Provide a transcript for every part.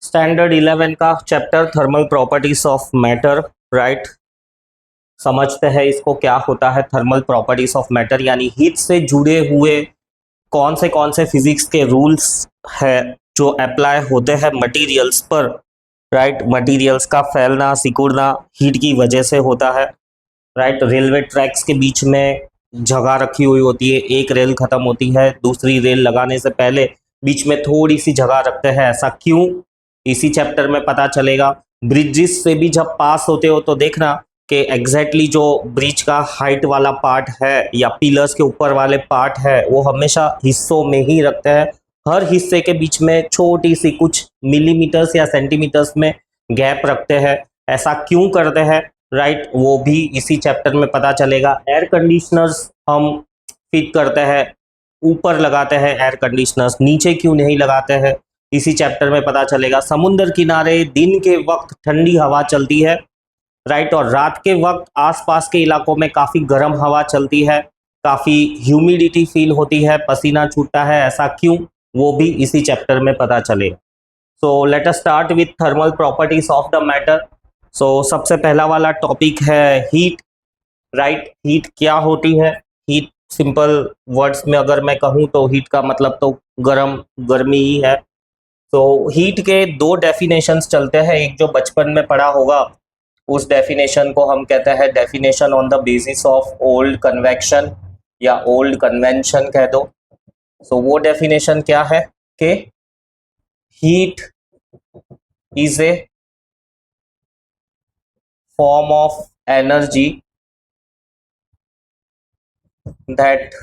Standard 11 का chapter thermal properties of matter. Right, समझते हैं इसको क्या होता है थर्मल प्रॉपर्टीज ऑफ मैटर, यानी हीट से जुड़े हुए कौन से फिजिक्स के रूल्स है जो अप्लाई होते हैं मटेरियल्स पर। राइट, मटेरियल्स का फैलना सिकुड़ना हीट की वजह से होता है। राइट, रेलवे ट्रैक्स के बीच में जगह रखी हुई होती है, एक रेल खत्म होती है, दूसरी रेल लगाने से पहले बीच में थोड़ी सी जगह रखते हैं, ऐसा क्यों? इसी चैप्टर में पता चलेगा। ब्रिजेस से भी जब पास होते हो तो देखना कि एग्जैक्टली जो ब्रिज का हाइट वाला पार्ट है या पिलर्स के ऊपर वाले पार्ट है वो हमेशा हिस्सों में ही रखते हैं। हर हिस्से के बीच में छोटी सी कुछ मिलीमीटर्स या सेंटीमीटर्स में गैप रखते हैं, ऐसा क्यों करते हैं? राइट, वो भी इसी चैप्टर में पता चलेगा। एयर कंडीशनर्स हम फिट करते हैं, ऊपर लगाते हैं एयर कंडीशनर्स, नीचे क्यों नहीं लगाते हैं? इसी चैप्टर में पता चलेगा। समुद्र किनारे दिन के वक्त ठंडी हवा चलती है, राइट, और रात के वक्त आसपास के इलाकों में काफ़ी गर्म हवा चलती है, काफ़ी ह्यूमिडिटी फील होती है, पसीना छूटता है, ऐसा क्यों? वो भी इसी चैप्टर में पता चलेगा। So let us start with thermal properties of the matter. So सबसे पहला वाला टॉपिक है हीट। राइट, हीट क्या होती है? हीट सिंपल वर्ड्स में अगर मैं कहूँ तो हीट का मतलब तो गर्मी ही है। तो हीट के दो डेफिनेशंस चलते हैं, एक जो बचपन में पढ़ा होगा उस डेफिनेशन को हम कहते हैं definition on the basis of old convection या ओल्ड कन्वेंशन कह दो। सो वो डेफिनेशन क्या है कि heat is a form of energy that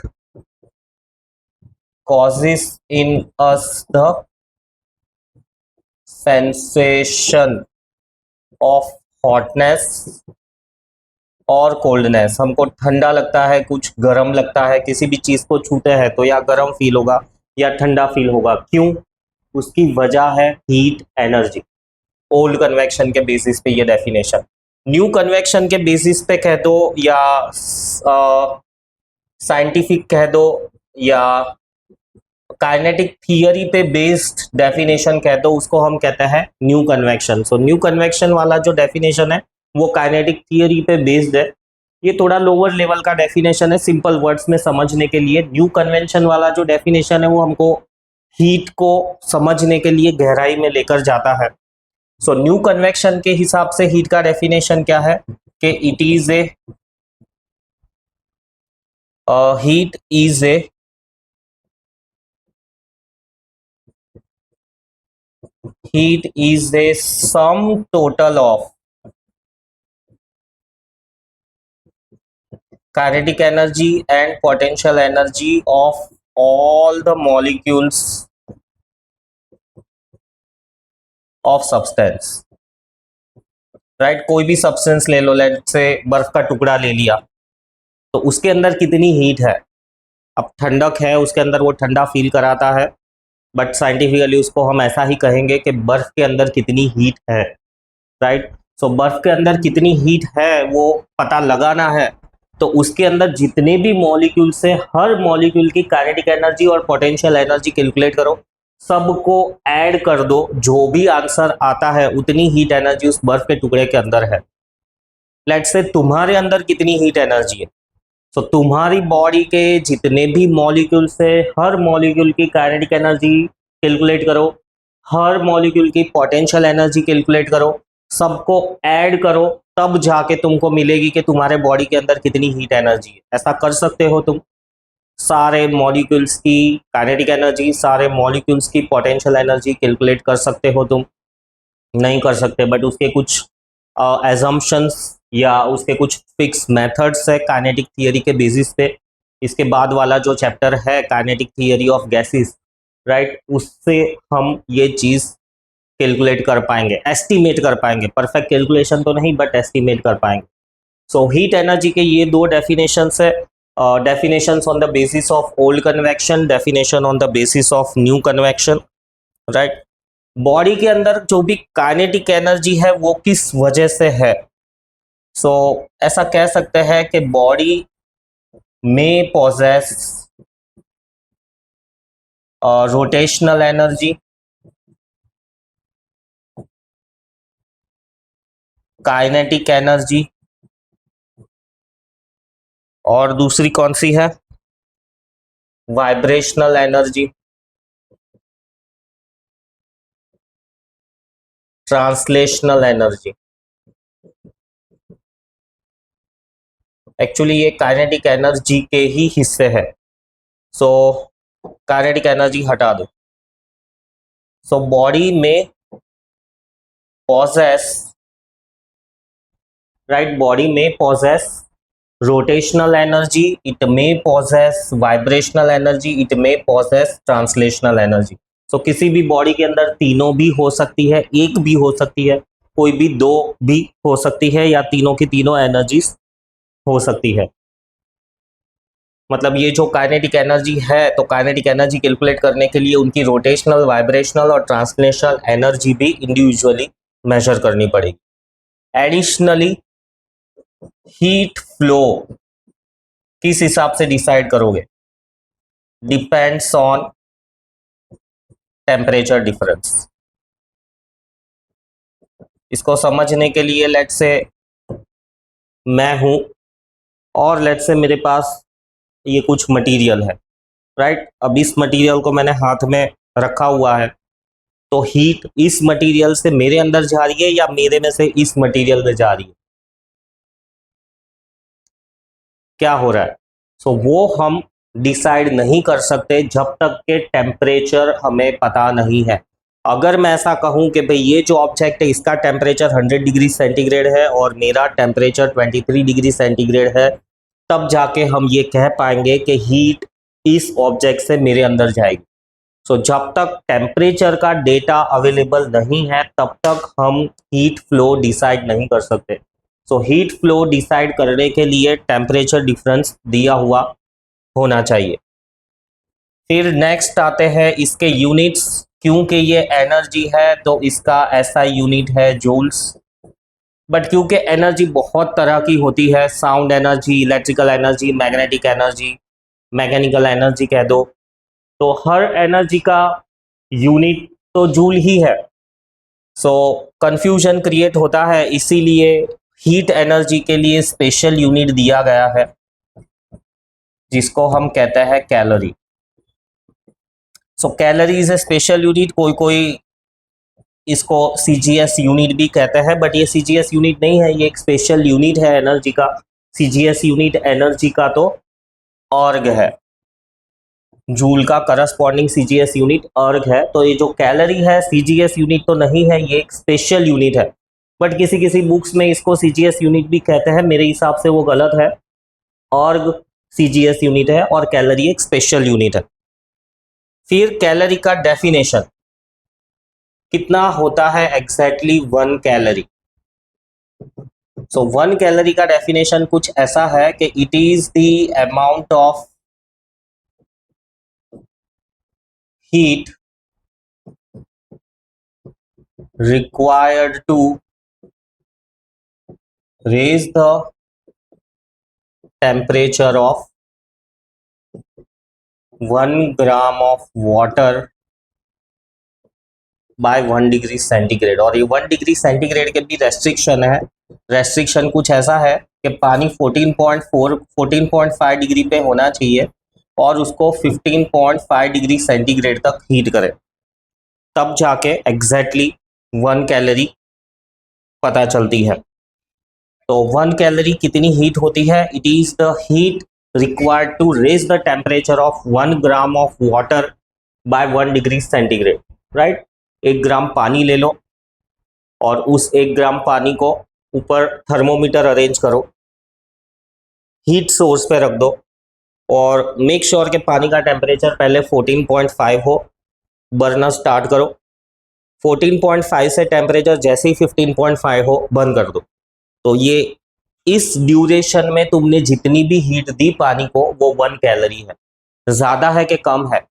causes in us the sensation of hotness और कोल्डनेस। हमको ठंडा लगता है, कुछ गर्म लगता है, किसी भी चीज़ को छूते हैं तो या गर्म फील होगा या ठंडा फील होगा, क्यों? उसकी वजह है हीट एनर्जी। ओल्ड कन्वेक्शन के बेसिस पे ये डेफिनेशन। न्यू कन्वेक्शन के बेसिस पे कह दो या साइंटिफिक कह दो या काइनेटिक थियरी पे बेस्ड डेफिनेशन कह दो, उसको हम कहते हैं new convection. So new convection वाला जो डेफिनेशन है वो काइनेटिक थियरी पे बेस्ड है। ये थोड़ा लोअर लेवल का डेफिनेशन है, सिंपल वर्ड्स में समझने के लिए। न्यू कन्वेंशन वाला जो डेफिनेशन है वो हमको हीट को समझने के लिए गहराई में लेकर जाता है। सो न्यू कन्वेक्शन के हिसाब से हीट का डेफिनेशन क्या है कि it is a heat is a heat is a sum total of kinetic energy and potential energy of all the molecules of substance. Right, कोई भी सब्सटेंस ले लो, लेट से बर्फ का टुकड़ा ले लिया, तो उसके अंदर कितनी हीट है? अब ठंडक है उसके अंदर, वो ठंडा फील कराता है, बट साइंटिफिकली उसको हम ऐसा ही कहेंगे कि बर्फ के अंदर कितनी हीट है। राइट, सो बर्फ के अंदर कितनी हीट है वो पता लगाना है, तो उसके अंदर जितने भी मॉलिक्यूल से हर मॉलिक्यूल की काइनेटिक एनर्जी और पोटेंशियल एनर्जी कैलकुलेट करो, सबको ऐड कर दो, जो भी आंसर आता है उतनी हीट एनर्जी उस बर्फ के टुकड़े के अंदर है। लेट्स से तुम्हारे अंदर कितनी हीट एनर्जी है, तो तुम्हारी बॉडी के जितने भी मॉलिक्यूल से हर मॉलिक्यूल की काइनेटिक एनर्जी कैलकुलेट करो, हर मॉलिक्यूल की पोटेंशियल एनर्जी कैलकुलेट करो, सबको ऐड करो, तब जाके तुमको मिलेगी कि तुम्हारे बॉडी के अंदर कितनी हीट एनर्जी है। ऐसा कर सकते हो तुम? सारे मॉलिक्यूल्स की काइनेटिक एनर्जी, सारे मॉलिक्यूल्स की पोटेंशियल एनर्जी कैलकुलेट कर सकते हो तुम? नहीं कर सकते, बट उसके कुछ एजम्पशंस या उसके कुछ फिक्स मेथड्स है काइनेटिक थियरी के बेसिस पे। इसके बाद वाला जो चैप्टर है kinetic theory of gases, right, उससे हम ये चीज़ कैलकुलेट कर पाएंगे, एस्टिमेट कर पाएंगे। परफेक्ट कैलकुलेशन तो नहीं, बट एस्टिमेट कर पाएंगे। सो हीट एनर्जी के ये दो डेफिनेशंस है, definitions on the basis of old convection, definition on the basis of new convection. Right, body के अंदर जो भी काइनेटिक एनर्जी है वो किस वजह से है? सो ऐसा कह सकते हैं कि बॉडी में possess rotational energy kinetic energy, और दूसरी कौन सी है? Vibrational energy, translational energy. Actually ये काइनेटिक एनर्जी के ही हिस्से है, सो काइनेटिक एनर्जी हटा दो। सो बॉडी में पॉजेस, राइट, बॉडी में possess rotational energy, it may possess vibrational energy, it may possess translational energy. So किसी भी बॉडी के अंदर तीनों भी हो सकती है, एक भी हो सकती है, कोई भी दो भी हो सकती है, या तीनों की तीनों एनर्जीज हो सकती है। मतलब ये जो काइनेटिक एनर्जी है, तो काइनेटिक एनर्जी कैलकुलेट करने के लिए उनकी रोटेशनल, वाइब्रेशनल और ट्रांसलेशनल एनर्जी भी इंडिविजुअली मेजर करनी पड़ेगी। एडिशनली हीट फ्लो किस हिसाब से डिसाइड करोगे? Depends on temperature difference. इसको समझने के लिए लेट्स से मैं हूं और लेट्स से मेरे पास ये कुछ मटेरियल है, राइट। अब इस मटेरियल को मैंने हाथ में रखा हुआ है, तो हीट इस मटेरियल से मेरे अंदर जा रही है या मेरे में से इस मटेरियल में जा रही है? क्या हो रहा है? सो वो हम डिसाइड नहीं कर सकते जब तक के टेम्परेचर हमें पता नहीं है। अगर मैं ऐसा कहूं कि भाई ये जो ऑब्जेक्ट है इसका टेम्परेचर 100 डिग्री सेंटीग्रेड है और मेरा टेम्परेचर 23 डिग्री सेंटीग्रेड है, तब जाके हम ये कह पाएंगे कि हीट इस ऑब्जेक्ट से मेरे अंदर जाएगी। सो जब तक टेम्परेचर का डेटा अवेलेबल नहीं है तब तक हम हीट फ्लो डिसाइड नहीं कर सकते। सो हीट फ्लो डिसाइड करने के लिए टेम्परेचर डिफरेंस दिया हुआ होना चाहिए। फिर नेक्स्ट आते हैं इसके यूनिट्स। क्योंकि ये एनर्जी है तो इसका ऐसा यूनिट है जूल्स। बट क्योंकि एनर्जी बहुत तरह की होती है, sound energy, electrical energy, magnetic energy, mechanical energy कह दो, तो हर एनर्जी का यूनिट तो जूल ही है। सो कंफ्यूजन क्रिएट होता है, इसीलिए हीट एनर्जी के लिए स्पेशल यूनिट दिया गया है जिसको हम कहते हैं calorie. So calorie is a special unit. कोई कोई इसको सीजीएस यूनिट भी कहते हैं, बट ये सीजीएस यूनिट नहीं है, ये एक स्पेशल यूनिट है एनर्जी का। सीजीएस यूनिट एनर्जी का तो अर्ग है, जूल का करस्पॉन्डिंग सीजीएस यूनिट अर्ग है। तो ये जो कैलोरी है सीजीएस यूनिट तो नहीं है, ये एक स्पेशल यूनिट है। बट किसी किसी बुक्स में इसको सीजीएस यूनिट भी कहते हैं, मेरे हिसाब से वो गलत है। अर्ग सीजीएस यूनिट है और कैलोरी एक स्पेशल यूनिट है। फिर कैलोरी का डेफिनेशन कितना होता है एग्जैक्टली 1 कैलोरी। सो 1 कैलोरी का डेफिनेशन कुछ ऐसा है कि it is the amount of heat required to raise the temperature of 1 gram of water by 1 degree centigrade. और ये 1 डिग्री सेंटीग्रेड के भी रेस्ट्रिक्शन है। रेस्ट्रिक्शन कुछ ऐसा है कि पानी 14.5 डिग्री पे होना चाहिए और उसको 15.5 डिग्री सेंटीग्रेड तक हीट करें, तब जाके एग्जैक्टली 1 कैलोरी पता चलती है। तो 1 कैलोरी कितनी हीट होती है? It is the heat required to raise the temperature of 1 gram of water by 1 degree centigrade, right. 1 gram पानी ले लो और उस 1 ग्राम पानी को ऊपर थर्मोमीटर अरेंज करो, हीट सोर्स पे रख दो और मेक श्योर के पानी का टेम्परेचर पहले 14.5 हो, बर्नर स्टार्ट करो। 14.5 से टेम्परेचर जैसे ही 15.5 हो बंद कर दो। तो ये इस ड्यूरेशन में तुमने जितनी भी हीट दी पानी को वो 1 कैलोरी है। ज़्यादा है कि कम है?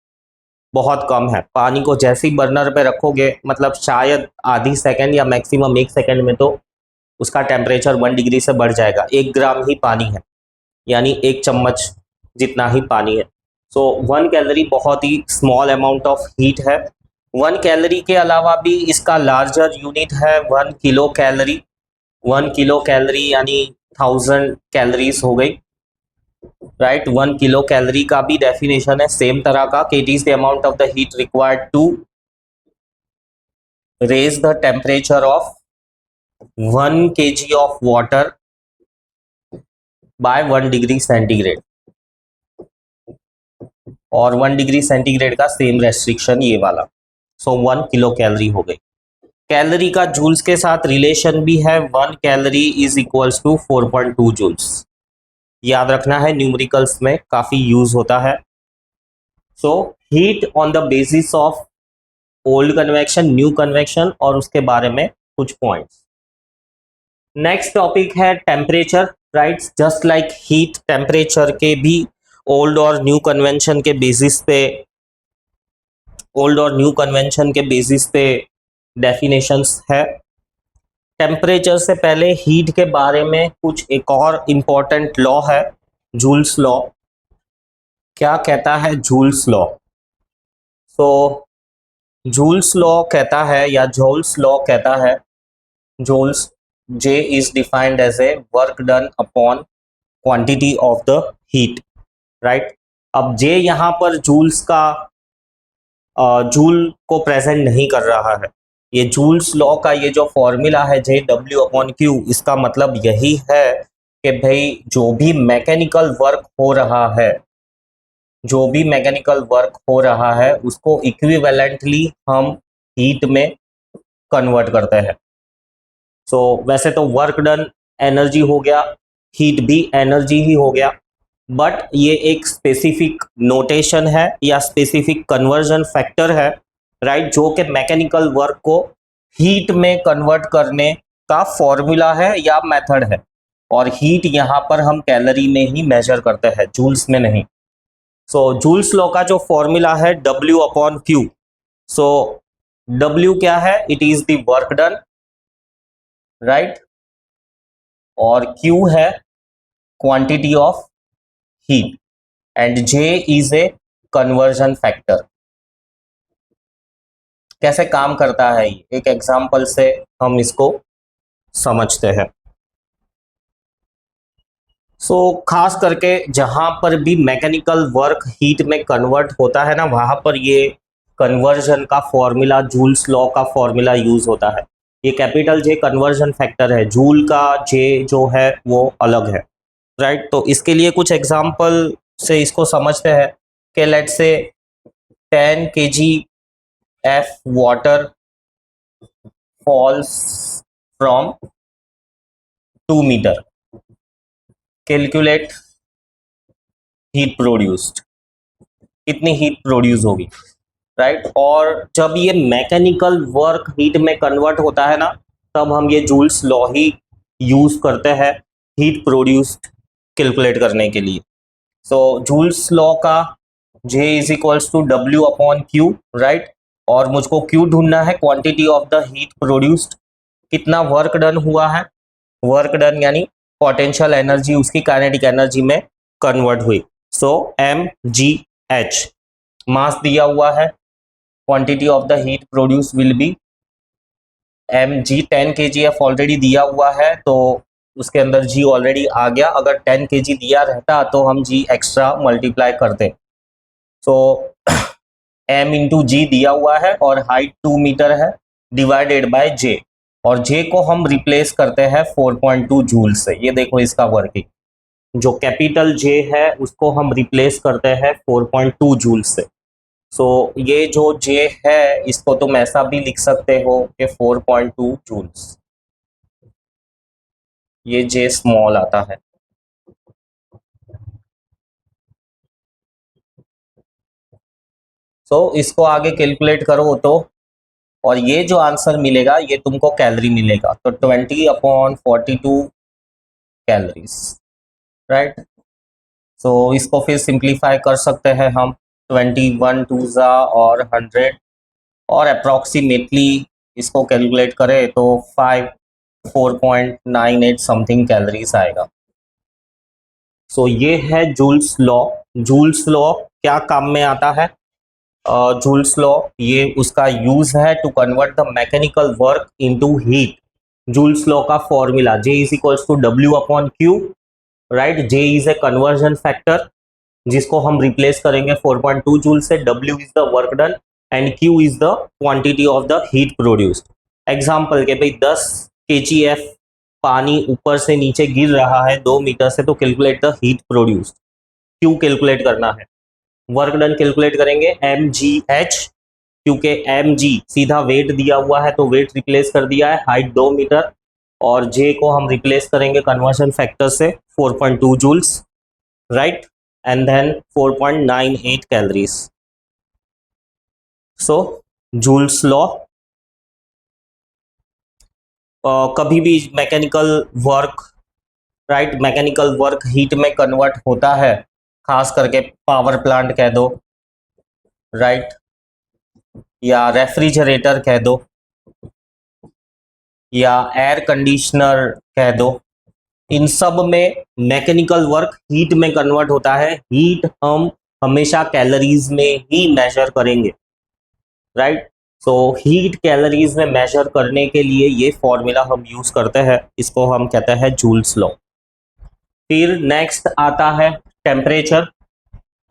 बहुत कम है। पानी को जैसे ही बर्नर पे रखोगे मतलब शायद आधी सेकंड या मैक्सिमम 1 सेकंड में तो उसका टेम्परेचर 1 डिग्री से बढ़ जाएगा। 1 ग्राम ही पानी है, यानी 1 चम्मच जितना ही पानी है। सो 1 कैलोरी बहुत ही स्मॉल अमाउंट ऑफ हीट है। 1 कैलोरी के अलावा भी इसका लार्जर यूनिट है 1 किलो कैलोरी। 1 किलो कैलोरी यानी 1000 कैलोरीज हो गई, राइट। 1 किलो कैलोरी का भी डेफिनेशन है सेम तरह का कि it is the amount of the heat required to raise the temperature of 1 kg of water by 1 degree centigrade, और 1 डिग्री सेंटीग्रेड का सेम रेस्ट्रिक्शन ये वाला। सो 1 किलो कैलोरी हो गई। कैलोरी का जूल्स के साथ रिलेशन भी है, 1 calorie is equals to 4.2 joules. याद रखना है, न्यूमेरिकल्स में काफी यूज होता है। So heat on the basis of old convection, new convection, और उसके बारे में कुछ पॉइंट्स। नेक्स्ट टॉपिक है temperature, right. Just like heat, temperature के भी ओल्ड और न्यू कन्वेंशन के बेसिस पे, डेफिनेशंस है। टेम्परेचर से पहले हीट के बारे में कुछ एक और इम्पॉर्टेंट लॉ है, जूल्स लॉ। क्या कहता है जूल्स लॉ? सो जूल्स लॉ कहता है, या जूल्स लॉ कहता है, joules J is defined as a work done upon quantity of the heat, right? अब J यहाँ पर जूल्स का जूल को प्रेजेंट नहीं कर रहा है। ये जूल्स लॉ का ये जो फॉर्मूला है J/W/Q, इसका मतलब यही है कि भाई जो भी मैकेनिकल वर्क हो रहा है उसको इक्विवेलेंटली हम हीट में कन्वर्ट करते हैं। सो वैसे तो वर्क डन एनर्जी हो गया, हीट भी एनर्जी ही हो गया, बट ये एक स्पेसिफिक नोटेशन है या स्पेसिफिक कन्वर्जन फैक्टर है, राइट, जो कि मैकेनिकल वर्क को हीट में कन्वर्ट करने का फॉर्मूला है या मेथड है। और हीट यहाँ पर हम कैलोरी में ही मेजर करते हैं, जूल्स में नहीं। सो जूल्स लॉ का जो फॉर्मूला है W/Q। सो W क्या है? It is the work done, right, और Q है quantity of heat, and J is a conversion factor. कैसे काम करता है ये, एक एग्जांपल से हम इसको समझते हैं। सो खास करके जहां पर भी मैकेनिकल वर्क हीट में कन्वर्ट होता है ना, वहां पर ये कन्वर्जन का फॉर्मूला, जूल्स लॉ का फॉर्मूला यूज होता है। ये कैपिटल J कन्वर्जन फैक्टर है, जूल का J जो है वो अलग है, राइट। तो इसके लिए कुछ एग्जांपल से इसको समझते हैं कि लेट से 10 kg F water falls from 2 metre, calculate heat produced, कितनी हीट प्रोड्यूस होगी, राइट। और जब ये मैकेनिकल वर्क हीट में कन्वर्ट होता है ना, तब हम ये जूल्स लॉ ही यूज करते हैं हीट प्रोड्यूस्ड कैलकुलेट करने के लिए। सो जूल्स लॉ का J is equals to W/Q, right, और मुझको Q ढूंढना है, quantity of the heat produced, कितना वर्क डन हुआ है। वर्क डन यानी पोटेंशियल एनर्जी उसकी काइनेटिक एनर्जी में कन्वर्ट हुई। सो mgh, मास दिया हुआ है, quantity of the heat produce will be mg, 10 kgf already दिया हुआ है तो उसके अंदर g ऑलरेडी आ गया। अगर 10 kg दिया रहता तो हम g एक्स्ट्रा मल्टीप्लाई करते। सो m इंटू जी दिया हुआ है और हाइट 2 मीटर है, डिवाइडेड बाय j, और j को हम रिप्लेस करते हैं 4.2 जूल से। ये देखो इसका वर्किंग, जो कैपिटल J है उसको हम रिप्लेस करते हैं 4.2 जूल से। सो ये जो J है इसको तुम ऐसा भी लिख सकते हो कि 4.2 जूल्स, ये J स्मॉल आता है। सो इसको आगे कैलकुलेट करो तो, और ये जो आंसर मिलेगा ये तुमको कैलोरी मिलेगा, तो 20/42 कैलोरीज, राइट। सो इसको फिर सिंप्लीफाई कर सकते हैं हम, 21 2 और 100, और अप्रॉक्सीमेटली इसको कैलकुलेट करें तो 4.98 समथिंग कैलोरीज आएगा। सो ये है जूल्स लॉ। जूल्स लॉ क्या काम में आता है? जूल्स लॉ ये उसका यूज है to convert the mechanical work into heat, Joule's law का formula J is equals to W upon Q, right. J is a conversion factor जिसको हम रिप्लेस करेंगे 4.2 जूल से। W is the work done and Q is the quantity of the heat produced. Example के भाई 10 kgf पानी ऊपर से नीचे गिर रहा है 2 मीटर से, तो calculate the heat produced. Q calculate करना है। वर्क डन कैलकुलेट करेंगे mgh, क्योंकि mg सीधा वेट दिया हुआ है तो वेट रिप्लेस कर दिया है, हाइट 2 मीटर, और j को हम रिप्लेस करेंगे कन्वर्जन फैक्टर से 4.2 joules, right, and then 4.98 calories. So Joule's law, कभी भी mechanical work, right, mechanical work heat में कन्वर्ट होता है, खास करके पावर प्लांट कह दो, राइट, या रेफ्रिजरेटर कह दो, या एयर कंडीशनर कह दो, इन सब में मैकेनिकल वर्क हीट में कन्वर्ट होता है। हीट हम हमेशा कैलोरीज में ही मेजर करेंगे, राइट। सो हीट कैलोरीज में मेजर करने के लिए ये फॉर्मूला हम यूज करते हैं, इसको हम कहते हैं जूल्स लॉ। फिर नेक्स्ट आता है टेम्परेचर।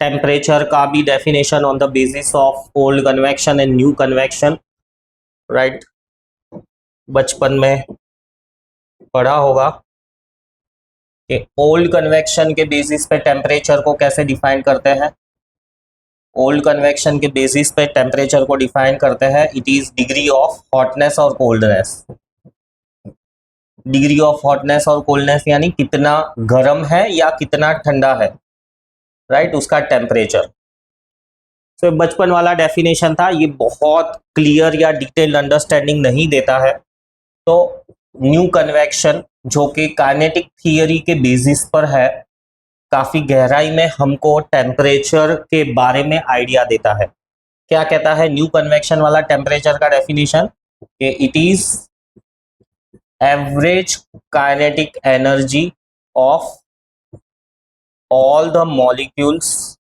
टेम्परेचर का भी definition on the basis of old convection and new convection, right, बचपन में पढ़ा होगा कि ओल्ड कन्वेक्शन के बेसिस पे टेम्परेचर को कैसे डिफाइन करते हैं। ओल्ड कन्वेक्शन के बेसिस पे टेम्परेचर को डिफाइन करते हैं, it is degree of hotness और कोल्डनेस। डिग्री ऑफ हॉटनेस और कोल्डनेस यानी कितना गर्म है या कितना ठंडा है, राइट, उसका टेम्परेचर। तो बचपन वाला डेफिनेशन था, ये बहुत क्लियर या डिटेल्ड अंडरस्टैंडिंग नहीं देता है। तो न्यू कन्वेक्शन जो कि काइनेटिक थियरी के बेसिस पर है, काफी गहराई में हमको टेम्परेचर के बारे में आइडिया देता है। क्या कहता है न्यू कन्वेक्शन वाला टेम्परेचर का डेफिनेशन, कि it is average kinetic energy of all the molecules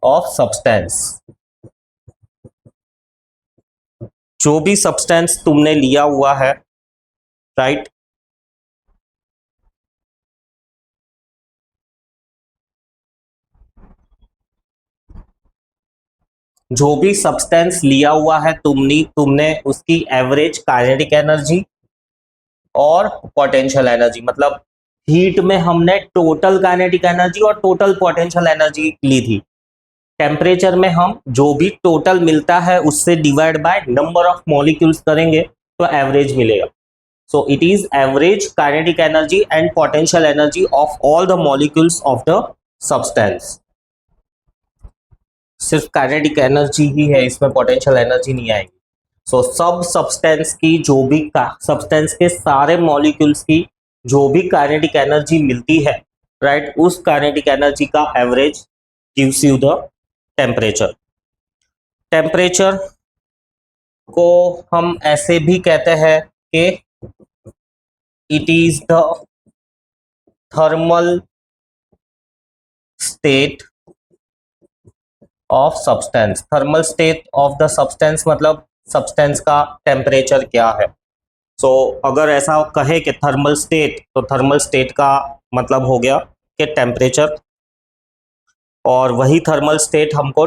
of substance. जो भी सब्सटेंस तुमने लिया हुआ है, राइट, जो भी सब्सटेंस लिया हुआ है तुमने उसकी एवरेज काइनेटिक एनर्जी और पोटेंशियल एनर्जी, मतलब हीट में हमने टोटल काइनेटिक एनर्जी और टोटल पोटेंशियल एनर्जी ली थी। टेम्परेचर में हम जो भी टोटल मिलता है उससे divide by number of molecules करेंगे तो एवरेज मिलेगा। So it is average kinetic energy and potential energy of all the molecules of the substance. सिर्फ काइनेटिक एनर्जी ही है, इसमें पोटेंशियल एनर्जी नहीं आएगी। सो सब सब्सटेंस की जो भी सब्सटेंस के सारे मॉलिक्यूल्स की जो भी काइनेटिक एनर्जी मिलती है, राइट, उस काइनेटिक एनर्जी का average gives you the temperature. Temperature को हम ऐसे भी कहते हैं कि it is the thermal state of substance. Thermal state of the substance मतलब सब्सटेंस का टेम्परेचर क्या है। सो अगर ऐसा कहे कि थर्मल स्टेट, तो थर्मल स्टेट का मतलब हो गया कि टेम्परेचर, और वही थर्मल स्टेट हमको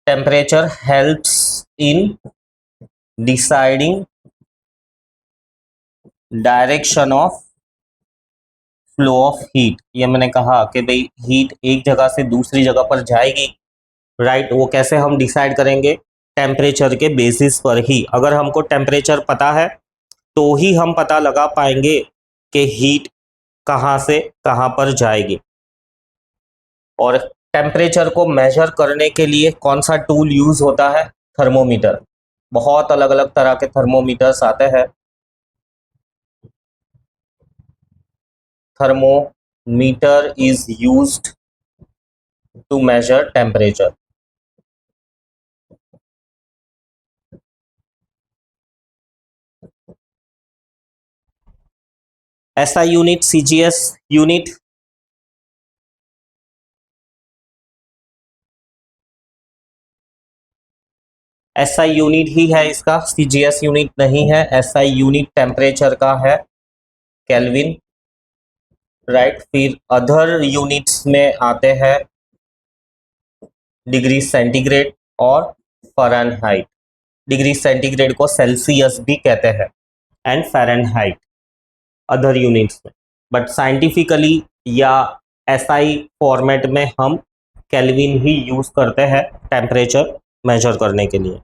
temperature helps in deciding direction of flow of heat. ये मैंने कहा कि भाई हीट एक जगह से दूसरी जगह पर जाएगी, राइट, वो कैसे हम डिसाइड करेंगे, टेम्परेचर के बेसिस पर ही। अगर हमको टेम्परेचर पता है तो ही हम पता लगा पाएंगे कि हीट कहाँ से कहाँ पर जाएगी। और टेम्परेचर को मेजर करने के लिए कौन सा टूल यूज होता है, थर्मोमीटर। बहुत अलग अलग तरह के थर्मोमीटर्स आते हैं। Thermometer is used to measure temperature. ऐसा unit, CGS unit, SI unit ही है इसका, CGS यूनिट नहीं है, SI यूनिट टेम्परेचर का है केल्विन, राइट। फिर अदर यूनिट्स में आते हैं डिग्री सेंटीग्रेड और फ़ारेनहाइट। डिग्री सेंटीग्रेड को सेल्सियस भी कहते हैं एंड फ़ारेनहाइट अदर यूनिट्स में, बट साइंटिफिकली या SI फॉर्मेट में हम केल्विन ही यूज करते हैं टेम्परेचर मेजर करने के लिए।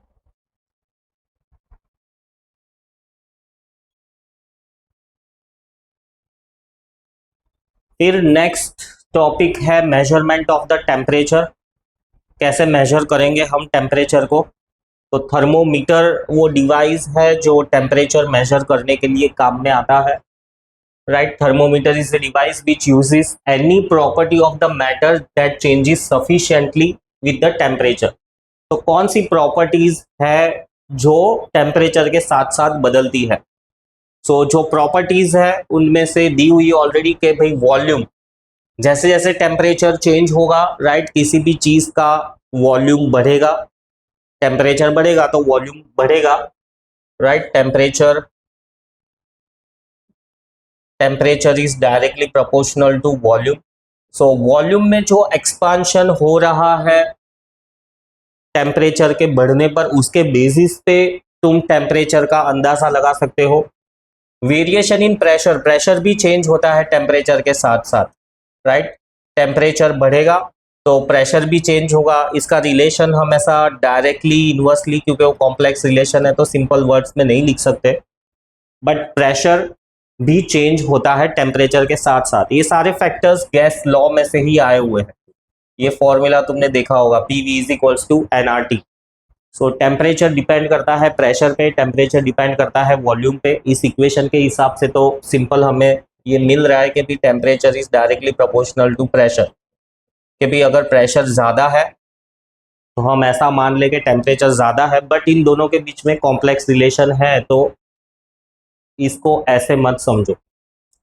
फिर नेक्स्ट टॉपिक है मेजरमेंट ऑफ द टेम्परेचर। कैसे मेजर करेंगे हम टेम्परेचर को? तो थर्मोमीटर वो डिवाइस है जो टेम्परेचर मेजर करने के लिए काम में आता है, right. Thermometer is the device which uses any property of the matter that changes sufficiently with the temperature. तो कौन सी प्रॉपर्टीज है जो टेम्परेचर के साथ साथ बदलती है? सो जो प्रॉपर्टीज है उनमें से दी हुई ऑलरेडी के भाई वॉल्यूम, जैसे जैसे टेम्परेचर चेंज होगा, राइट, किसी भी चीज का वॉल्यूम बढ़ेगा, टेम्परेचर बढ़ेगा तो वॉल्यूम बढ़ेगा, right. Temperature is directly proportional to volume. So volume में जो एक्सपांशन हो रहा है टेम्परेचर के बढ़ने पर, उसके बेसिस पे तुम टेम्परेचर का अंदाजा लगा सकते हो। वेरिएशन इन प्रेशर, प्रेशर भी चेंज होता है टेम्परेचर के साथ साथ, राइट। टेम्परेचर बढ़ेगा तो प्रेशर भी चेंज होगा। इसका रिलेशन हम ऐसा डायरेक्टली इनवर्सली, क्योंकि वो कॉम्प्लेक्स रिलेशन है तो सिंपल वर्ड्स में नहीं लिख सकते, बट प्रेशर भी चेंज होता है टेम्परेचर के साथ साथ। ये सारे फैक्टर्स गैस लॉ में से ही आए हुए हैं। ये फॉर्मूला तुमने देखा होगा, PV is equals to nRT। So temperature depend करता है प्रेशर पे, टेम्परेचर डिपेंड करता है वॉल्यूम पे। इस इक्वेशन के हिसाब से तो सिंपल हमें ये मिल रहा है कि भी temperature is directly proportional to pressure, कि भी अगर प्रेशर ज़्यादा है तो हम ऐसा मान ले कि टेम्परेचर ज़्यादा है, बट इन दोनों के बीच में कॉम्प्लेक्स रिलेशन है तो इसको ऐसे मत समझो।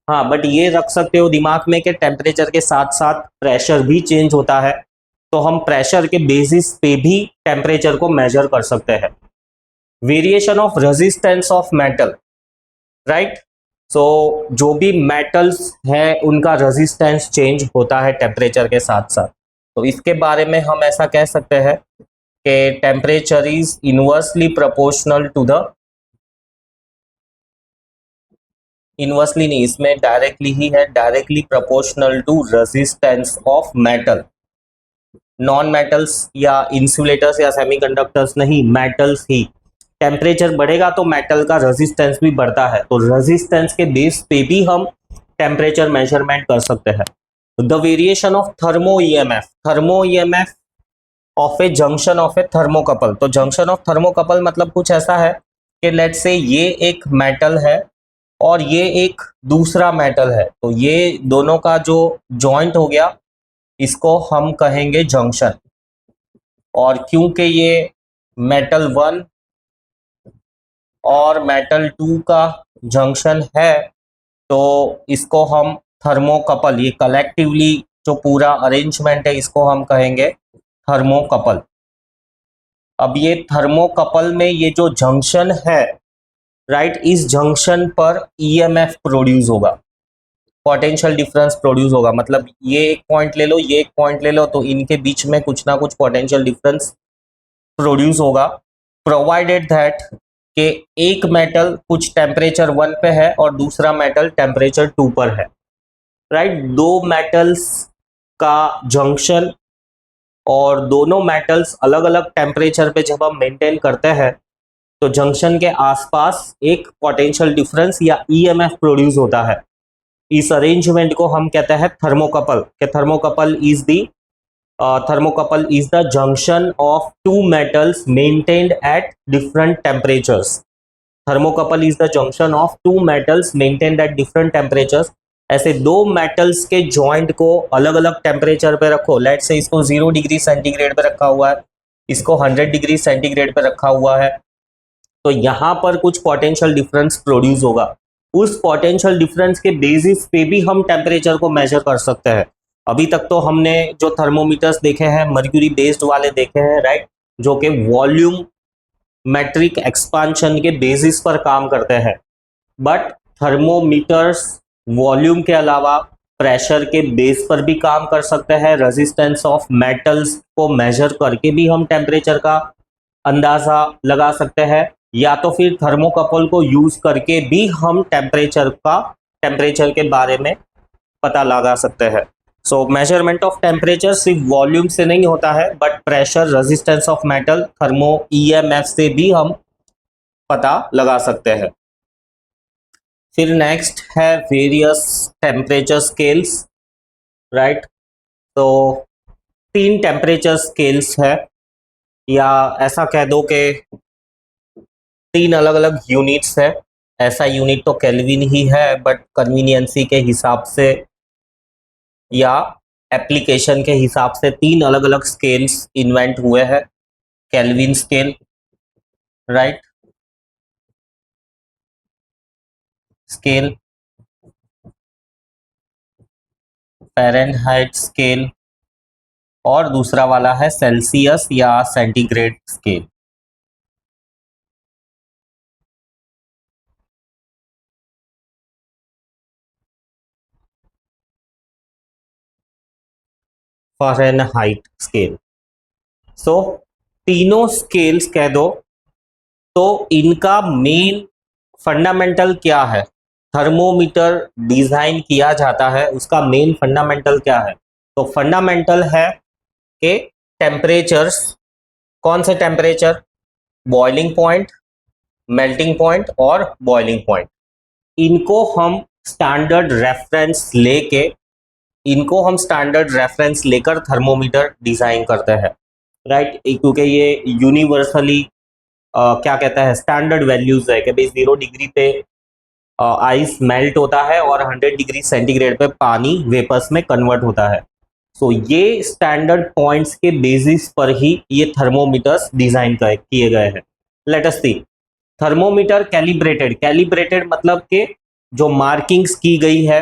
हाँ, बट ये रख सकते हो दिमाग में कि टेम्परेचर के साथ साथ प्रेशर भी चेंज होता है, तो हम प्रेशर के बेसिस पे भी टेम्परेचर को मेजर कर सकते हैं। Variation of resistance of metal, right. So जो भी मेटल्स हैं उनका रेजिस्टेंस चेंज होता है टेम्परेचर के साथ साथ। तो इसके बारे में हम ऐसा कह सकते हैं कि temperature is inversely proportional to the, inversely नहीं, इसमें डायरेक्टली ही है, directly proportional to resistance of metal. Non metals या इंसुलेटर्स या सेमीकंडक्टर्स नहीं, मेटल्स ही। टेम्परेचर बढ़ेगा तो मेटल का रेजिस्टेंस भी बढ़ता है, तो रेजिस्टेंस के बेस पे भी हम टेम्परेचर मेजरमेंट कर सकते हैं। The variation of thermo EMF, thermo EMF of A junction of A thermocouple. तो जंक्शन ऑफ थर्मोकपल मतलब कुछ ऐसा है कि लेट से ये एक मेटल है और ये एक दूसरा मेटल है, तो ये दोनों का जो जॉइंट हो गया इसको हम कहेंगे जंक्शन। और क्योंकि ये मेटल 1 और मेटल 2 का जंक्शन है तो इसको हम थर्मोकपल, ये कलेक्टिवली जो पूरा अरेंजमेंट है इसको हम कहेंगे थर्मोकपल। अब ये थर्मोकपल में ये जो जंक्शन है, राइट, इस जंक्शन पर ईएमएफ प्रोड्यूस होगा, पोटेंशियल डिफरेंस प्रोड्यूस होगा। मतलब ये एक पॉइंट ले लो, ये एक पॉइंट ले लो, तो इनके बीच में कुछ ना कुछ पोटेंशियल डिफरेंस प्रोड्यूस होगा, प्रोवाइडेड दैट कि एक मेटल कुछ टेम्परेचर 1 पे है और दूसरा मेटल टेम्परेचर 2 पर है, राइट। दो मेटल्स का जंक्शन और दोनों मेटल्स अलग अलग टेम्परेचर पे जब हम मेंटेन करते हैं तो जंक्शन के आसपास एक पोटेंशियल डिफरेंस या ईएमएफ प्रोड्यूस होता है। इस अरेंजमेंट को हम कहते हैं थर्मोकपल, कि thermocouple is the junction of two metals maintained at different temperatures. Thermocouple is the junction of two metals maintained at different temperatures. ऐसे दो मेटल्स के जॉइंट को अलग अलग टेम्परेचर पे रखो, लेट से इसको 0 डिग्री सेंटीग्रेड पे रखा हुआ है, इसको 100 डिग्री सेंटीग्रेड पे रखा हुआ है, तो यहाँ पर कुछ पोटेंशियल डिफरेंस प्रोड्यूस होगा। उस पोटेंशियल डिफरेंस के बेसिस पे भी हम टेम्परेचर को मेजर कर सकते हैं। अभी तक तो हमने जो थर्मोमीटर्स देखे हैं मर्क्यूरी बेस्ड वाले देखे हैं, राइट, जो कि वॉल्यूम मेट्रिक एक्सपांशन के बेसिस पर काम करते हैं, बट थर्मोमीटर्स वॉल्यूम के अलावा प्रेशर के बेस पर भी काम कर सकते हैं। रेजिस्टेंस ऑफ मेटल्स को मेजर करके भी हम टेम्परेचर का अंदाजा लगा सकते हैं, या तो फिर थर्मोकपल को यूज करके भी हम टेम्परेचर के बारे में पता लगा सकते हैं। सो मेजरमेंट ऑफ टेम्परेचर सिर्फ वॉल्यूम से नहीं होता है, but pressure, resistance of metal, thermo EMF से भी हम पता लगा सकते हैं। फिर नेक्स्ट है वेरियस टेम्परेचर स्केल्स, राइट। तो 3 टेम्परेचर स्केल्स है, या ऐसा कह दो कि 3 अलग अलग यूनिट्स है। ऐसा यूनिट तो केल्विन ही है, बट कन्वीनियंसी के हिसाब से या एप्लीकेशन के हिसाब से 3 अलग अलग स्केल्स इन्वेंट हुए हैं। Kelvin scale, right, scale, Fahrenheit scale, और दूसरा वाला है सेल्सियस या centigrade scale. Fahrenheit scale. So तीनों स्केल्स कह दो, तो इनका मेन फंडामेंटल क्या है? थर्मोमीटर डिजाइन किया जाता है, उसका मेन फंडामेंटल क्या है? तो फंडामेंटल है कि टेम्परेचर्स, कौन से temperature? Boiling point, melting point और बॉइलिंग पॉइंट। इनको हम स्टैंडर्ड रेफरेंस लेकर थर्मोमीटर डिजाइन करते हैं, राइट। क्योंकि ये यूनिवर्सली क्या कहता है, स्टैंडर्ड वैल्यूज है कि भाई 0 डिग्री पे आइस मेल्ट होता है और 100 डिग्री सेंटीग्रेड पे पानी वेपर्स में कन्वर्ट होता है। सो ये स्टैंडर्ड पॉइंट्स के बेसिस पर ही ये थर्मोमीटर्स डिजाइन किए गए हैं। लेट अस सी थर्मोमीटर कैलिब्रेटेड मतलब कि जो मार्किंग्स की गई है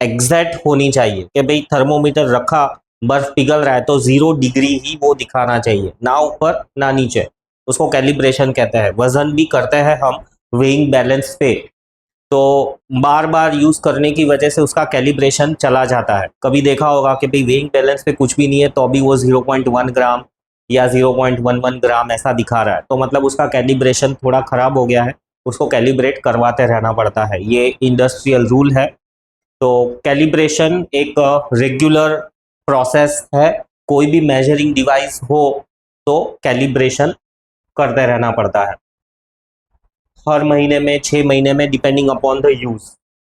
एग्जैक्ट होनी चाहिए कि भाई थर्मोमीटर रखा, बर्फ पिघल रहा है तो 0 डिग्री ही वो दिखाना चाहिए, ना ऊपर ना नीचे। उसको कैलिब्रेशन कहते हैं। वजन भी करते हैं हम वेइंग बैलेंस पे, तो बार बार यूज करने की वजह से उसका कैलिब्रेशन चला जाता है। कभी देखा होगा कि भाई वेइंग बैलेंस पे कुछ भी नहीं है तो अभी वो 0.1 ग्राम या 0.11 ग्राम ऐसा दिखा रहा है, तो मतलब उसका कैलिब्रेशन थोड़ा खराब हो गया है, उसको कैलिब्रेट करवाते रहना पड़ता है। ये इंडस्ट्रियल रूल है। तो कैलिब्रेशन एक रेगुलर प्रोसेस है। कोई भी मेजरिंग डिवाइस हो तो कैलिब्रेशन करते रहना पड़ता है, हर महीने में, 6 महीने में, depending upon the use.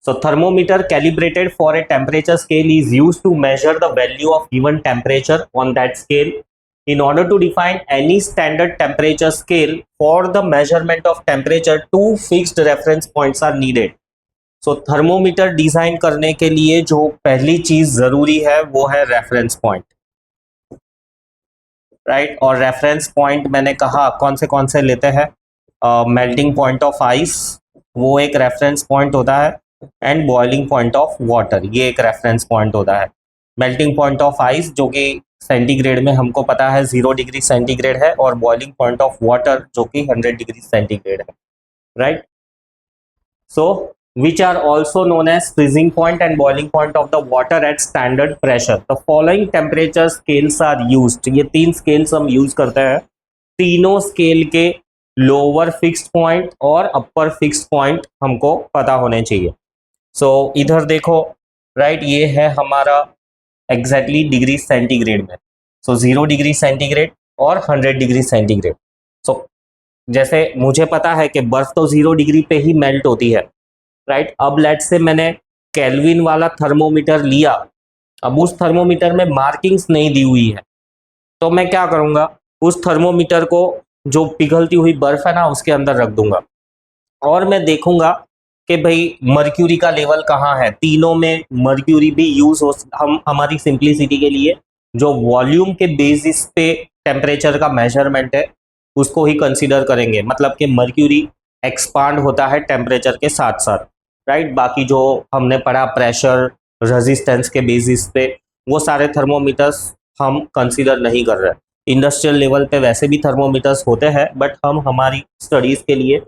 So thermometer calibrated for a temperature scale is used to measure the value of given temperature on that scale. In order to define any standard temperature scale for the measurement of temperature, 2 fixed reference points are needed. So thermometer design करने के लिए जो पहली चीज जरूरी है वो है रेफरेंस पॉइंट, राइट। और रेफरेंस पॉइंट मैंने कहा कौन से लेते हैं? मेल्टिंग पॉइंट ऑफ आइस, वो एक रेफरेंस पॉइंट होता है, and boiling point of water, ये एक रेफरेंस पॉइंट होता है। मेल्टिंग पॉइंट ऑफ आइस जो कि सेंटीग्रेड में हमको पता है 0 डिग्री सेंटीग्रेड है, और बॉइलिंग पॉइंट ऑफ वाटर जो कि 100 डिग्री सेंटीग्रेड है, right. So which are also known as freezing point and boiling point of the water at standard pressure. The following temperature scales are used. ये 3 scales हम use करते हैं। तीनों scale के lower fixed point और अपर fixed point हमको पता होने चाहिए। सो इधर देखो, राइट, ये है हमारा एग्जैक्टली डिग्री सेंटीग्रेड में। सो 0 डिग्री सेंटीग्रेड और 100 डिग्री सेंटीग्रेड। सो जैसे मुझे पता है कि बर्फ तो 0 डिग्री पे ही मेल्ट होती है, राइट। अब लेट से मैंने केल्विन वाला थर्मोमीटर लिया, अब उस थर्मोमीटर में मार्किंग्स नहीं दी हुई है, तो मैं क्या करूंगा, उस थर्मोमीटर को जो पिघलती हुई बर्फ है ना उसके अंदर रख दूंगा, और मैं देखूंगा कि भाई मर्क्यूरी का लेवल कहाँ है। तीनों में मर्क्यूरी भी यूज हो, हम हमारी सिंप्लिसिटी के लिए जो वॉल्यूम के बेसिस पे टेम्परेचर का मेजरमेंट है उसको ही कंसीडर करेंगे, मतलब कि मर्क्यूरी एक्सपांड होता है टेम्परेचर के साथ साथ, राइट। बाकी जो हमने पढ़ा प्रेशर, रेजिस्टेंस के बेसिस पे, वो सारे थर्मोमीटर्स हम कंसीडर नहीं कर रहे। इंडस्ट्रियल लेवल पे वैसे भी थर्मोमीटर्स होते हैं, बट हम हमारी स्टडीज़ के लिए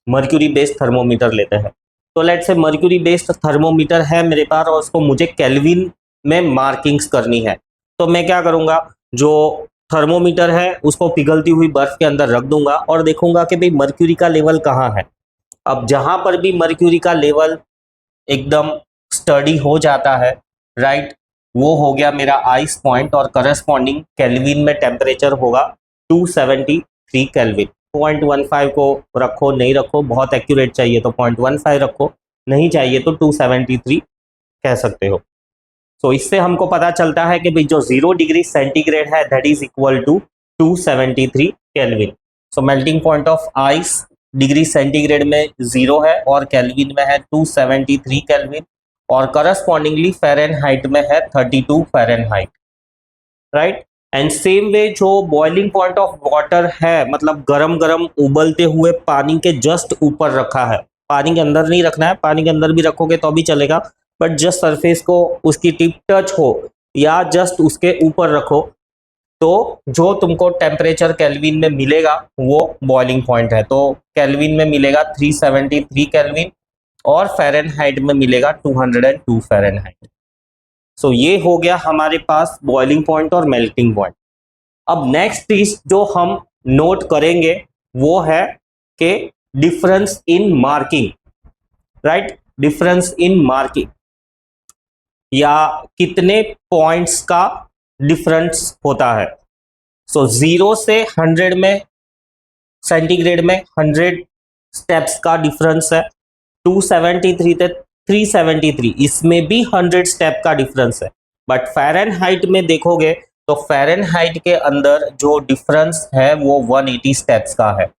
मर्क्यूरी बेस्ड थर्मोमीटर लेते हैं। तो let's say mercury based thermometer है मेरे पास और उसको मुझे केल्विन में मार्किंग्स करनी है। तो मैं क्या करूँगा, जो थर्मोमीटर है उसको पिघलती हुई बर्फ के अंदर रख दूंगा और देखूंगा कि भाई मर्क्यूरी का लेवल कहाँ है। अब जहाँ पर भी मर्क्यूरी का लेवल एकदम स्टडी हो जाता है, राइट, वो हो गया मेरा आइस पॉइंट और करस्पॉन्डिंग केल्विन में टेम्परेचर होगा 273 केल्विन। 0.15 को रखो, नहीं रखो, बहुत एक्यूरेट चाहिए तो 0.15 रखो, नहीं चाहिए तो 273 कह सकते हो। तो इससे हमको पता चलता है कि भाई जो 0 डिग्री सेंटीग्रेड है that is equal to 273 Kelvin. So melting point of ice degree centigrade में 0 है और केल्विन में है 273 केल्विन, और करस्पॉन्डिंगली फ़ारेनहाइट में है 32 Fahrenheit, right. And same way जो बॉइलिंग पॉइंट ऑफ वाटर है, मतलब गरम गरम उबलते हुए पानी के जस्ट ऊपर रखा है, पानी के अंदर नहीं रखना है, पानी के अंदर भी रखोगे तो भी चलेगा, बट जस्ट सरफेस को उसकी टिप टच हो या जस्ट उसके ऊपर रखो, तो जो तुमको टेम्परेचर केल्विन में मिलेगा वो बॉइलिंग पॉइंट है। तो केल्विन में मिलेगा 373 केल्विन और फ़ारेनहाइट में मिलेगा 202 फ़ारेनहाइट। सो ये हो गया हमारे पास बॉइलिंग पॉइंट और मेल्टिंग पॉइंट। अब नेक्स्ट चीज जो हम नोट करेंगे वो है कि difference in marking, right, difference in marking, या कितने पॉइंट्स का डिफरेंस होता है। सो 0 से 100 में सेंटीग्रेड में 100 स्टेप्स का डिफरेंस है। 273 से 373 इसमें भी 100 स्टेप का डिफरेंस है। बट फ़ारेनहाइट में देखोगे तो फ़ारेनहाइट के अंदर जो डिफरेंस है वो 180 स्टेप्स का है,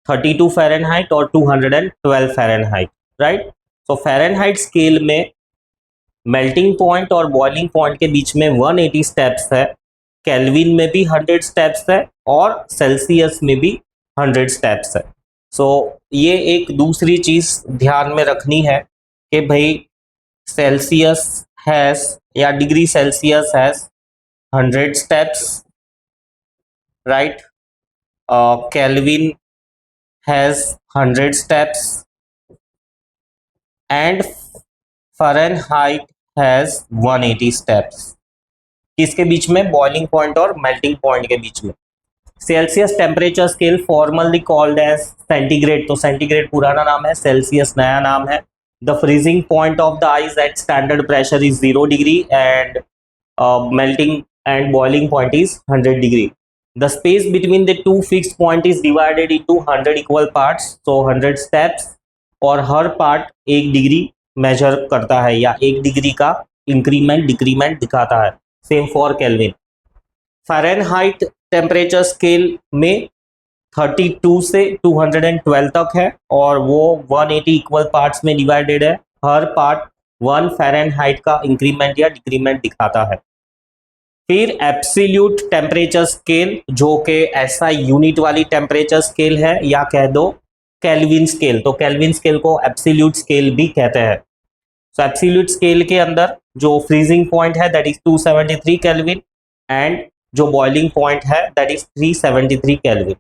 32 फ़ारेनहाइट और 212 फ़ारेनहाइट, राइट। तो फ़ारेनहाइट स्केल में मेल्टिंग पॉइंट और बॉइलिंग पॉइंट के बीच में 180 स्टेप्स है, केल्विन में भी 100 स्टेप्स है और सेल्सियस में भी 100 स्टेप्स है। सो ये एक दूसरी चीज ध्यान में रखनी है कि भाई सेल्सियस हैज या degree Celsius has 100 steps, right, Kelvin has 100 steps and Fahrenheit has 180 steps. किसके बीच में? बॉइलिंग पॉइंट और मेल्टिंग पॉइंट के बीच में। Celsius temperature scale formally called as centigrade, तो सेंटीग्रेड पुराना नाम है, सेल्सियस नया नाम है। The freezing point of the ice at standard pressure is 0 degree and melting and boiling point is 100 degree. The space between the two fixed point is divided into 100 equal parts, तो 100 steps, और हर part 1 degree major करता है या 1 degree का increment decrement दिखाता है। Same for kelvin. Fahrenheit temperature scale में 32 से 212 तक है और वो 180 इक्वल पार्ट्स में डिवाइडेड है। हर पार्ट 1 फ़ारेनहाइट का इंक्रीमेंट या डिक्रीमेंट दिखाता है। फिर एब्सोल्यूट टेम्परेचर स्केल, जो कि ऐसा यूनिट वाली टेम्परेचर स्केल है, या कह दो केल्विन स्केल। तो केल्विन स्केल को एब्सोल्यूट स्केल भी कहते हैं। सो एब्सोल्यूट स्केल के अंदर जो फ्रीजिंग पॉइंट है दैट इज 273 केल्विन एंड जो बॉइलिंग पॉइंट है दैट इज 373 केल्विन।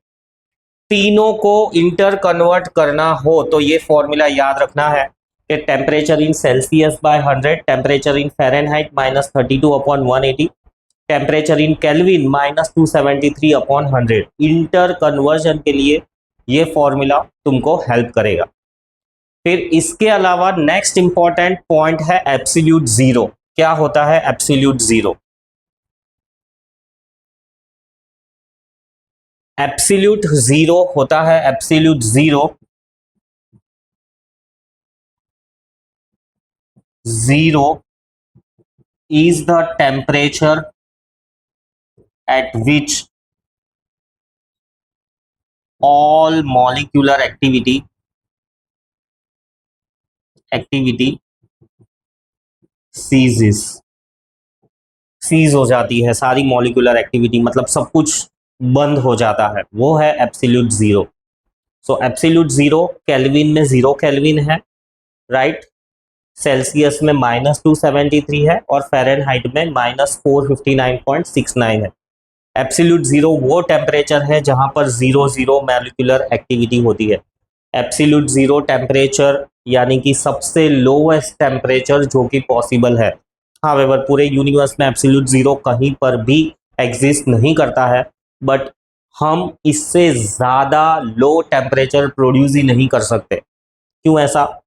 तीनों को इंटर कन्वर्ट करना हो तो ये फॉर्मूला याद रखना है कि temperature in Celsius by 100, temperature in Fahrenheit -32 upon 180, temperature in Kelvin -273 upon 100। Inter conversion के लिए ये फॉर्मूला तुमको हेल्प करेगा। फिर इसके अलावा नेक्स्ट इंपॉर्टेंट पॉइंट है एब्सोल्यूट जीरो। क्या होता है एब्सोल्यूट जीरो? एब्सोल्यूट जीरो होता है, absolute zero, zero is the temperature at which all molecular activity ceases, cease हो जाती है सारी मॉलिक्यूलर एक्टिविटी, मतलब सब कुछ बंद हो जाता है, वो है एब्सोल्यूट जीरो। सो एब्सोल्यूट जीरो केल्विन में 0 केल्विन है, राइट, सेल्सियस में -273 है और फ़ारेनहाइट में -459.69 है। एब्सोल्यूट जीरो वो टेम्परेचर है जहां पर जीरो जीरो मॉलिक्यूलर एक्टिविटी होती है। एब्सोल्यूट जीरो टेम्परेचर यानी कि सबसे लोएस्ट टेम्परेचर जो कि पॉसिबल है। हावेवर पूरे यूनिवर्स में एब्सोल्यूट जीरो कहीं पर भी एग्जिस्ट नहीं करता है, बट हम इससे ज़्यादा लो टेम्परेचर प्रोड्यूस ही नहीं कर सकते। क्यों ऐसा?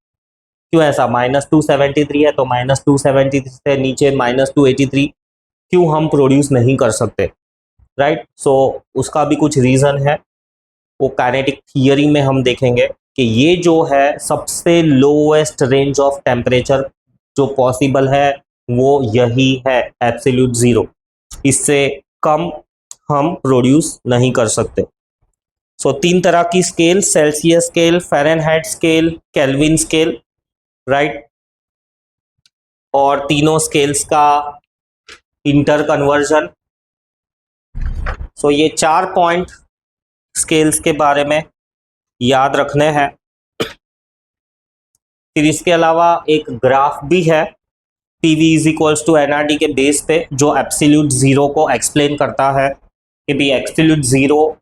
-273 है तो -273 से नीचे -283 क्यों हम प्रोड्यूस नहीं कर सकते, राइट? सो उसका भी कुछ रीज़न है, वो काइनेटिक थियरी में हम देखेंगे कि ये जो है सबसे लोएस्ट रेंज ऑफ टेम्परेचर जो पॉसिबल है वो यही है, एब्सोल्यूट जीरो। इससे कम हम प्रोड्यूस नहीं कर सकते। सो 3 तरह की scale, Celsius scale, Fahrenheit scale, kelvin scale, right? और तीनों स्केल्स का इंटर कन्वर्जन। सो ये 4 पॉइंट स्केल्स के बारे में याद रखने हैं। फिर इसके अलावा एक ग्राफ भी है PV is equals to NRT के बेस पे, जो एब्सोल्यूट जीरो को एक्सप्लेन करता है कि भाई एब्सोल्यूट जीरो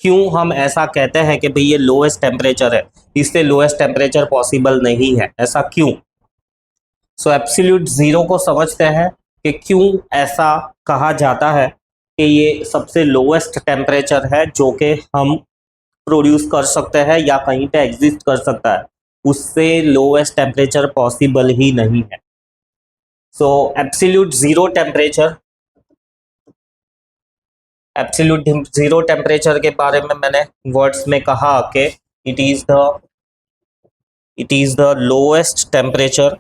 क्यों हम ऐसा कहते हैं कि भाई ये लोएस्ट टेम्परेचर है, इससे लोएस्ट टेम्परेचर पॉसिबल नहीं है, ऐसा क्यों? सो एब्सोल्यूट जीरो को समझते हैं कि क्यों ऐसा कहा जाता है कि ये सबसे लोएस्ट टेम्परेचर है जो कि हम प्रोड्यूस कर सकते हैं या कहीं पे एग्जिस्ट कर सकता है, उससे लोएस्ट टेम्परेचर पॉसिबल ही नहीं है। सो absolute zero temperature, absolute zero temperature के बारे में मैंने वर्ड्स में कहा कि it is the lowest temperature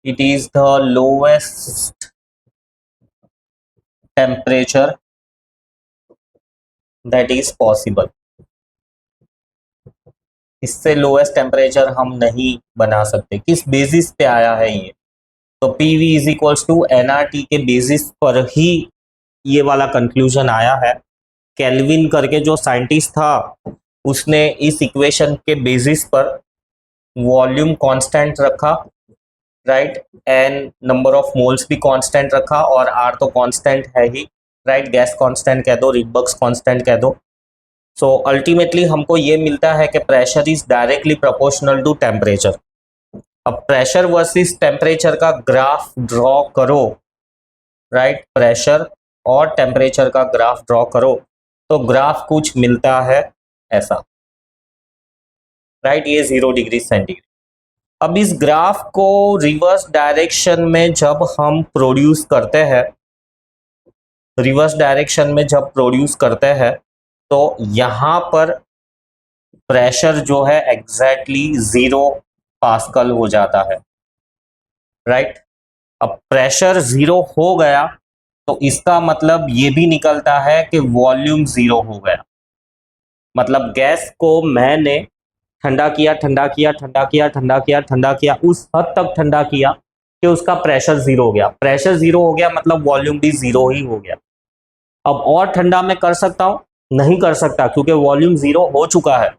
it is the lowest temperature that is possible। इससे लोएस्ट टेम्परेचर हम नहीं बना सकते। किस बेसिस पे आया है ये? तो PV is equals to NRT के बेसिस पर ही ये वाला कंक्लूजन आया है। केल्विन करके जो साइंटिस्ट था उसने इस इक्वेशन के बेसिस पर वॉल्यूम कांस्टेंट रखा, right, and number of moles भी कांस्टेंट रखा और आर तो कांस्टेंट है ही, राइट, गैस कांस्टेंट कह दो, रिडबर्ग्स कांस्टेंट कह दो। सो अल्टीमेटली हमको ये मिलता है कि pressure is directly proportional to temperature. अब प्रेशर वर्सेस टेम्परेचर का ग्राफ ड्रॉ करो, राइट, प्रेशर और टेम्परेचर का ग्राफ ड्रॉ करो तो ग्राफ कुछ मिलता है ऐसा, राइट, ये 0 डिग्री सेंटीग्रेड। अब इस ग्राफ को रिवर्स डायरेक्शन में जब हम प्रोड्यूस करते हैं, रिवर्स डायरेक्शन में जब प्रोड्यूस करते हैं तो यहाँ पर प्रेशर जो है एग्जैक्टली 0 पास्कल हो जाता है, राइट। अब प्रेशर 0 हो गया तो इसका मतलब ये भी निकलता है कि वॉल्यूम 0 हो गया। मतलब गैस को मैंने ठंडा किया, ठंडा किया, ठंडा किया, ठंडा किया, ठंडा किया, उस हद तक ठंडा किया कि उसका प्रेशर 0 हो गया। प्रेशर 0 हो गया मतलब वॉल्यूम भी 0 ही हो गया। अब और ठंडा मैं कर सकता हूं? नहीं कर सकता, क्योंकि वॉल्यूम 0 हो चुका है।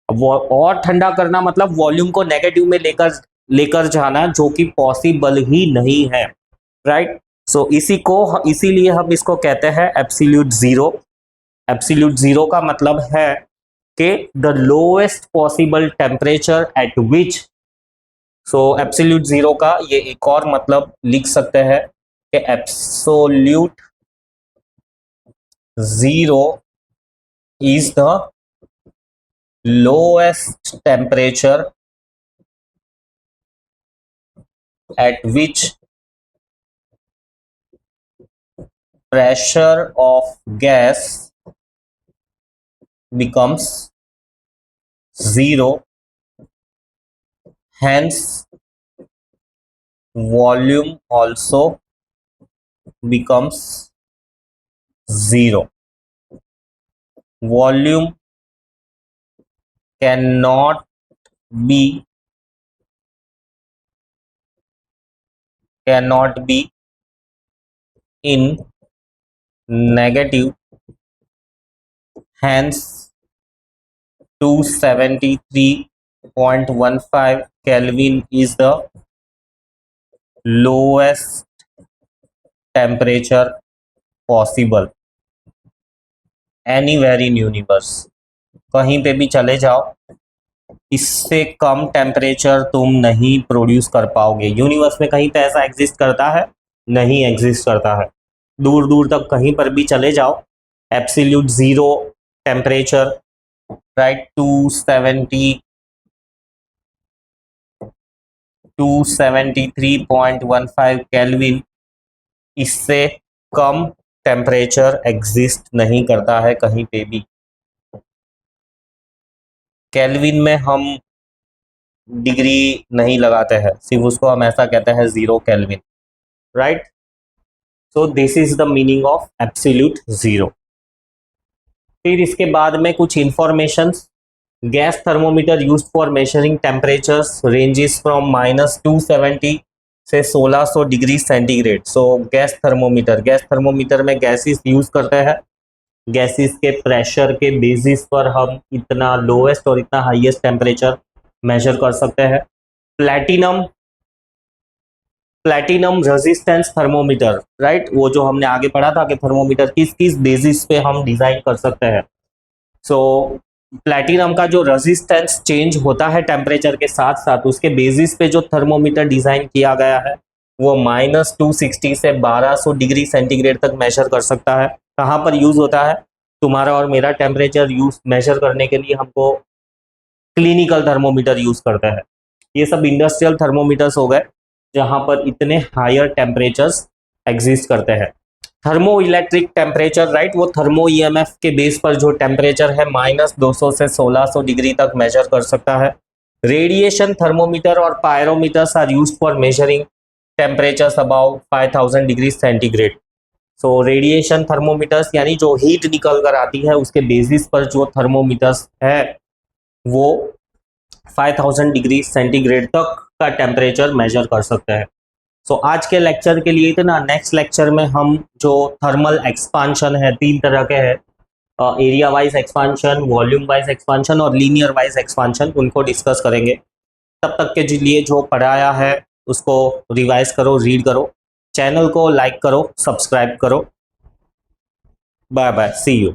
अब और ठंडा करना मतलब वॉल्यूम को नेगेटिव में लेकर लेकर जाना, जो कि पॉसिबल ही नहीं है, राइट। सो इसीलिए हम इसको कहते हैं एब्सोल्यूट जीरो। एब्सोल्यूट जीरो का मतलब है कि the lowest possible temperature at which, so absolute zero का ये एक और मतलब लिख सकते हैं कि absolute zero is the lowest temperature at which pressure of gas becomes 0, hence volume also becomes 0। Volume cannot be in negative, hence 273.15 Kelvin is the lowest temperature possible anywhere in universe. कहीं पे भी चले जाओ, इससे कम temperature तुम नहीं produce कर पाओगे। यूनिवर्स में कहीं पे ऐसा एग्जिस्ट करता है? नहीं एग्जिस्ट करता है। दूर दूर तक कहीं पर भी चले जाओ, absolute zero temperature, right, 273.15 kelvin, इससे कम टेम्परेचर एग्जिस्ट नहीं करता है कहीं पे भी। केल्विन में हम डिग्री नहीं लगाते हैं, सिर्फ उसको हम ऐसा कहते हैं 0 kelvin, right. So this is the meaning of absolute zero. फिर इसके बाद में कुछ information. Gas thermometer used for measuring temperatures ranges from -270 से 1600 डिग्री सेंटीग्रेड। सो गैस थर्मोमीटर में गैसेस यूज करते हैं। गैसेस के प्रेशर के बेसिस पर हम इतना लोएस्ट और इतना हाईएस्ट टेम्परेचर मेजर कर सकते हैं। प्लैटिनम रेजिस्टेंस थर्मोमीटर, राइट, वो जो हमने आगे पढ़ा था कि थर्मोमीटर किस किस बेसिस पे हम डिजाइन कर सकते हैं। सो प्लैटिनम का जो रेजिस्टेंस चेंज होता है टेम्परेचर के साथ साथ, उसके बेसिस पे जो थर्मोमीटर डिजाइन किया गया है वो -260 से 1200 डिग्री सेंटीग्रेड तक मेजर कर सकता है। कहाँ पर यूज होता है? तुम्हारा और मेरा टेम्परेचर यूज मेजर करने के लिए हमको क्लिनिकल थर्मोमीटर यूज करते हैं। ये सब इंडस्ट्रियल थर्मोमीटर्स हो गए जहां पर इतने हायर टेम्परेचर्स एग्जिस्ट करते हैं। थर्मो इलेक्ट्रिक टेम्परेचर, राइट, वो थर्मो ईएमएफ के बेस पर जो टेम्परेचर है -200 से 1600 डिग्री तक मेजर कर सकता है। रेडिएशन थर्मोमीटर और pyrometers are used for measuring temperatures abou 5000 degree centigrade. So radiation thermometers यानी जो हीट निकल कर आती है उसके बेसिस पर जो थर्मोमीटर्स है वो 5000 डिग्री सेंटीग्रेड तक का टेम्परेचर मेजर कर सकते हैं। सो आज के लेक्चर के लिए इतना। नेक्स्ट लेक्चर में हम जो थर्मल एक्सपांशन है, 3 तरह के हैं, area wise expansion, volume wise expansion और लीनियर वाइज एक्सपांशन, उनको डिस्कस करेंगे। तब तक के लिए जो पढ़ाया है उसको रिवाइज करो, रीड करो, चैनल को लाइक करो, सब्सक्राइब करो। Bye bye, see you.